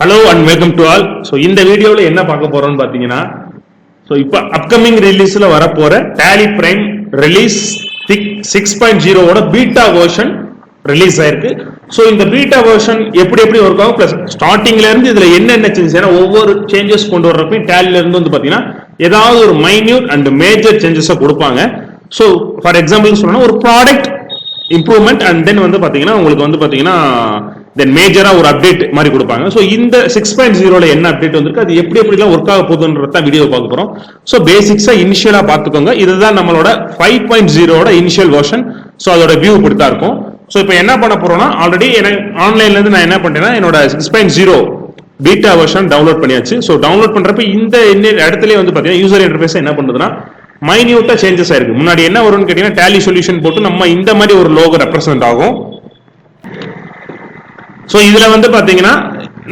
Hello and welcome to all. So இந்த வீடியோவில் என்ன பார்க்க போறோம்னு பார்த்தீங்கன்னா, ஸோ இப்போ அப்கமிங் ரிலீஸில் வரப்போற Tally Prime release 6.0 beta version release ஆயிருக்கு. ஸோ இந்த பீட்டா வெர்ஷன் எப்படி ஒர்க் ஆகும், பிளஸ் ஸ்டார்டிங்ல இருந்து இதுல என்னென்ன சேஞ்சஸ், ஏன்னா ஒவ்வொரு சேஞ்சஸ் கொண்டு வர்றப்பையும் டேலில இருந்து வந்து பார்த்தீங்கன்னா ஏதாவது ஒரு மைன்யூட் அண்ட் மேஜர் சேஞ்சஸை கொடுப்பாங்க. ஸோ ஃபார் எக்ஸாம்பிள் சொல்லணும், ஒரு ப்ராடக்ட் இம்ப்ரூவ்மெண்ட் அண்ட் தென் வந்து பார்த்தீங்கன்னா உங்களுக்கு வந்து பார்த்தீங்கன்னா தென் மேஜரா ஒரு அப்டேட் மாதிரி கொடுப்பாங்க. ஸோ இந்த 6.0 என்ன அப்டேட் வந்திருக்கு, அது எப்படிலாம் ஒர்க் ஆக போகுதுன்றத வீடியோ பார்க்க போறோம். ஸோ பேசிக்ஸா இனிஷியலா பார்த்துக்கோங்க. இதுதான் நம்மளோட 5.0 இனிஷியல் வெர்ஷன். ஸோ அதோட வியூ இப்படித்தான் இருக்கும். ஸோ இப்போ என்ன பண்ண போறோம்னா, ஆல்ரெடி எனக்கு ஆன்லைன்ல இருந்து நான் என்ன பண்ணேன்னா என்னோட 6.0 பீட்டா வெர்ஷன் டவுன்லோட் பண்ணியாச்சு. ஸோ டவுன்லோட் பண்றப்ப இந்த இடத்துல வந்து பாத்தீங்கன்னா யூசர் இன்டர்ஃபேஸ் என்ன பண்ணுதுன்னா மைன்யூட்டா சேஞ்சஸ் ஆயிருக்கு. முன்னாடி என்ன வரும்னு கேட்டீங்கன்னா டேலி சொல்யூஷன் போட்டு நம்ம இந்த மாதிரி ஒரு லோகோ ரெப்ரசென்ட் ஆகும். ஸோ இதுல வந்து பாத்தீங்கன்னா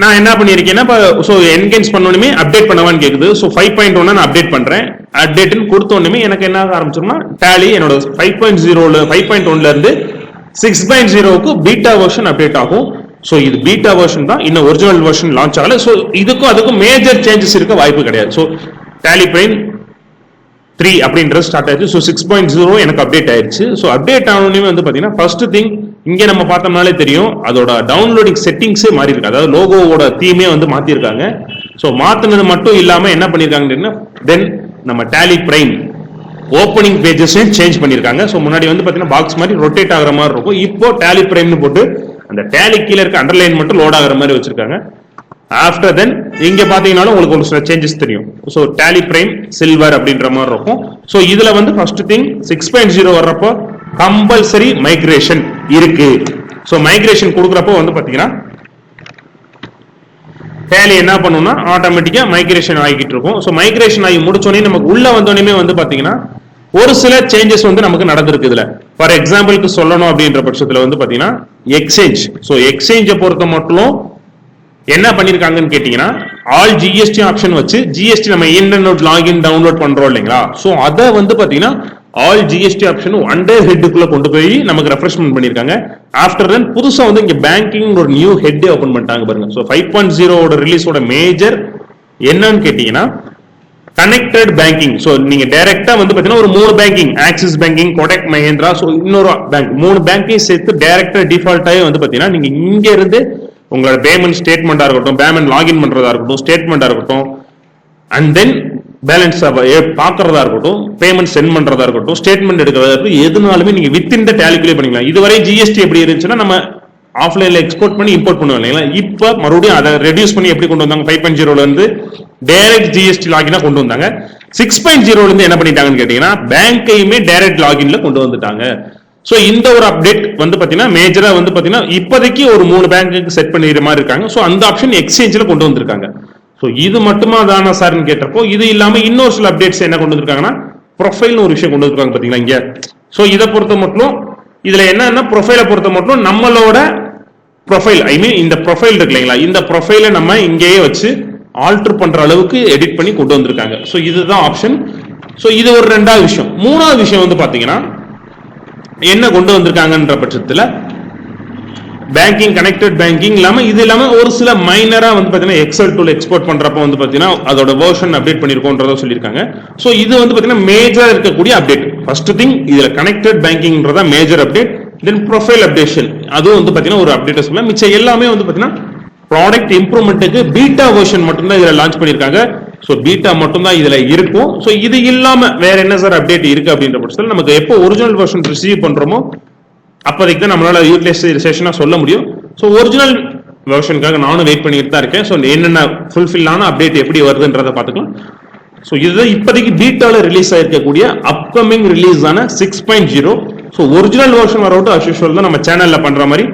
நான் என்ன பண்ணிருக்கேன்னா, ஸோ என்கேஜ் பண்ணணுமே அப்டேட் பண்ணவான்னு கேக்குது. ஸோ 5.1 நான் அப்டேட் பண்றேன். அப்டேட்னு கொடுத்தோன்னுமே எனக்கு என்ன ஆரம்பிச்சோம்னா டேலி என்னோட 5.1 இருந்து 6.0க்கு பீட்டா வெர்ஷன் அப்டேட் ஆகும். ஸோ இது பீட்டா வெர்ஷன் தான், இன்னும் ஒரிஜினல் வெர்ஷன் லான்ச் ஆகல. ஸோ அதுக்கும் மேஜர் சேஞ்சஸ் இருக்க வாய்ப்பு கிடையாது. ஸோ டேலி பிரைம் 3 அப்படின்றது ஸ்டார்ட் ஆயிடுச்சு. ஸோ 6.0 எனக்கு அப்டேட் ஆயிடுச்சு. ஸோ அப்டேட் ஆனோடனே வந்து பாத்தீங்கன்னா ஃபர்ஸ்ட் திங் இங்க நம்ம பார்த்தோம்னாலே தெரியும், அதோட டவுன்லோடிங் செட்டிங்ஸே மாறி இருக்கு. அதாவது லோகோவோட தீமே வந்து மாத்திருக்காங்க. ஸோ மாத்தினது மட்டும் இல்லாம என்ன பண்ணிருக்காங்கன்னா, தென் நம்ம டேலி பிரைம் ஓப்பனிங் பேஜஸையும் சேஞ்ச் பண்ணிருக்காங்க. ஸோ முன்னாடி வந்து பாத்தீங்கன்னா பாக்ஸ் மாதிரி ரொட்டேட் ஆகிற மாதிரி இருக்கும். இப்போ டேலி பிரைம்னு போட்டு அந்த டேலி கீழே இருக்க அண்டர்லைன் மட்டும் லோட் ஆகிற மாதிரி வச்சிருக்காங்க. ஆஃப்டர் தென் இங்க பாத்தீங்கன்னாலும் உங்களுக்கு ஒரு சில சேஞ்சஸ் தெரியும். ஸோ டேலி பிரைம் சில்வர் அப்படின்ற மாதிரி இருக்கும். ஸோ இதுல வந்து ஃபர்ஸ்ட் திங் 6.0 வர்றப்போ கம்பல்சரி மைக்ரேஷன் இருக்கு. ஸோ மைக்ரேஷன் கொடுக்குறப்போ வந்து பாத்தீங்கன்னா டேலி என்ன பண்ணும்னா ஆட்டோமேட்டிக்கா மைக்ரேஷன் ஆகிட்டு இருக்கும். ஸோ மைக்ரேஷன் ஆகி முடிச்சோடனே நமக்கு உள்ள வந்தோடனே வந்து பாத்தீங்கன்னா ஒரு சில சேஞ்சஸ் வந்து நமக்கு நடந்திருக்கு. இதுல ஃபார் எக்ஸாம்பிளுக்கு சொல்லணும் அப்படின்ற பட்சத்துல வந்து பாத்தீங்கன்னா எக்ஸ்சேஞ்ச். ஸோ எக்ஸ்சேஞ்சை பொறுத்த மட்டும் என்ன பண்ணிருக்காங்கன்னு கேட்டீங்கன்னா, ஆல் ஜிஎஸ்டி ஆப்ஷன் வச்சு ஜிஎஸ்டி நம்ம இன்டர்நெட் லாகின் டவுன்லோட் பண்றோம் இல்லைங்களா. ஸோ அதை வந்து பாத்தீங்கன்னா ஆல் ஜிஎஸ்டி ஆப்ஷன் அண்டர் ஹெட்டுக்குள்ள கொண்டு போய் நமக்கு ரெஃப்ரெஷ்மெண்ட் பண்ணிருக்காங்க. ஆஃப்டர் தென் புதுசா வந்து இங்க பேங்கிங் ஒரு நியூ ஹெட் ஓபன் பண்ணிட்டாங்க பாருங்க. ஸோ 5.0 ரிலீஸோட மேஜர் என்னன்னு கேட்டீங்கன்னா கனெக்டட் பேங்கிங். ஸோ நீங்க டைரக்டா வந்து பாத்தீங்கன்னா ஒரு 3 banking, axis banking, Kotak Mahindra, so இன்னொரு பேங்க் 3 பேங்கையும் சேர்த்து டைரக்டா டிஃபால்ட்டாவே வந்து பாத்தீங்கன்னா நீங்க இங்க இருந்து உங்களோட பேமெண்ட் ஸ்டேட்மெண்டா இருக்கட்டும், பேமெண்ட் லாகின் பண்றதா இருக்கட்டும், ஸ்டேட்மெண்டா இருக்கட்டும், அண்ட் தென் பேலன்ஸ் பாக்குறதா இருக்கட்டும், பேமெண்ட் சென்ட் பண்றதா இருக்கட்டும், ஸ்டேட்மெண்ட் எடுக்கிறதா இருக்கட்டும், எதுனாலுமே நீங்க வித்தின் த டேலிக்குலே பண்ணிக்கலாம். இதுவரை ஜிஎஸ்டி எப்படி இருந்துச்சுன்னா நம்ம ஆஃப்லைன்ல எக்ஸ்போர்ட் பண்ணி இம்போர்ட் பண்ணுவோம் இல்லைங்களா. இப்ப மறுபடியும் அதை ரெடியூஸ் பண்ணி எப்படி கொண்டு வந்தாங்க, 5.0 இருந்து டைரக்ட் ஜிஎஸ்டி லாகினா கொண்டு வந்தாங்க. 6.0 இருந்து என்ன பண்ணிட்டாங்கன்னு கேட்டீங்கன்னா பேங்கையுமே டைரக்ட் லாகின்ல கொண்டு வந்துட்டாங்க. சோ இந்த ஒரு அப்டேட் வந்து பாத்தீங்கன்னா மேஜரா வந்து பாத்தீங்கன்னா இப்போதைக்கு ஒரு 3 பேங்க்கு செட் பண்ணிடுற மாதிரி இருக்காங்க. சோ அந்த ஆப்ஷன் எக்ஸ்சேஞ்சில் கொண்டு வந்திருக்காங்க. சோ இது மட்டுமா தானா சார்னு கேட்டப்போ இது இல்லாம இன்னொரு சில அப்டேட்ஸ் என்ன கொண்டு வந்திருக்காங்கன்னா ப்ரொஃபைல்னு ஒரு விஷயம் கொண்டு வந்திருக்காங்க பாத்தீங்களா இங்க. சோ இதை பொறுத்த மட்டும் இதுல என்னன்னா ப்ரொஃபைலை பொறுத்த மட்டும் நம்மளோட ப்ரொஃபைல், ஐ மீன் இந்த ப்ரொஃபைல் இருக்கு இல்லைங்களா, இந்த ப்ரொஃபைலை நம்ம இங்கேயே வச்சு ஆல்டர் பண்ற அளவுக்கு எடிட் பண்ணி கொண்டு வந்திருக்காங்க. சோ இதுதான் ஆப்ஷன். சோ இது ஒரு ரெண்டாவது விஷயம். மூணாவது விஷயம் வந்து பாத்தீங்கன்னா என்ன கொண்டு வந்திருக்காங்கன்ற பட்சத்துல பேங்கிங், கனெக்டட் பேங்கிங் இல்லாம இது இல்லாம ஒரு சில மைனரா வந்து பாத்தீங்கன்னா எக்ஸல் டூல் எக்ஸ்போர்ட் பண்றப்ப வந்து பாத்தீங்கன்னா அதோட வெர்ஷன் அப்டேட் பண்ணிருக்கோன்றத சொல்லியிருக்காங்க. சோ இது வந்து பாத்தீங்கன்னா மேஜரா இருக்கக்கூடிய அப்டேட். ஃபர்ஸ்ட் திங் இதுல கனெக்டட் பேங்கிங்ன்றத மேஜர் அப்டேட். தென் ப்ரொஃபைல் அப்டேஷன், அதுவும் வந்து பாத்தீங்கன்னா ஒரு அப்டேட் சொல்லலாம். மிச்சம் எல்லாமே வந்து பாத்தீங்கன்னா ப்ராடக்ட் இம்ப்ரூவ்மெண்ட்டுக்கு பீட்டா வெர்ஷன் மட்டும்தான் இதுல லான்ச் பண்ணிருக்காங்க. சோ பீட்டா மட்டும்தான் இதுல இருக்கும். சோ இது இல்லாம வேற என்ன சார் அப்டேட் இருக்கு அப்படின்ற பட்சத்தில் நமக்கு எப்போ ஒரிஜினல் வெர்ஷன் ரிசீவ் பண்றோமோ அப்போதைக்கு தான் நம்மளால யூட்டிலைசேஷனா சொல்ல முடியும். ஸோ ஒரிஜினல் வெர்ஷனுக்காக நானும் வெயிட் பண்ணிட்டு தான் இருக்கேன். ஸோ என்னென்ன ஃபுல்ஃபில் ஆன அப்டேட் எப்படி வருதுன்றதை பார்த்துக்கலாம். ஸோ இதுதான் இப்போதைக்கு பீட்டால ரிலீஸ் ஆயிருக்கக்கூடிய அப்கமிங் ரிலீஸ் ஆன 6.0. ஸோ ஒரிஜினல் வெர்ஷன் வரவிட்டு அஸ்யூஷுவல் தான் நம்ம சேனல்ல பண்ற மாதிரி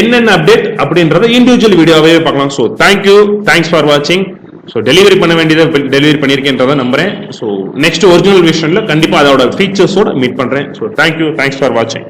என்னென்ன அப்டேட் அப்படின்றத இண்டிவிஜுவல் வீடியோவே பார்க்கலாம். ஸோ தேங்க்ஸ் ஃபார் வாட்சிங். ஸோ டெலிவரி பண்ண வேண்டியதை டெலிவரி பண்ணியிருக்கேன்றதை நம்புறேன். ஸோ நெக்ஸ்ட் ஒரிஜினல் வெர்ஷன்ல கண்டிப்பா அதோட ஃபீச்சர்ஸோட மீட் பண்றேன். ஸோ தேங்க்ஸ் ஃபார் வாட்சிங்.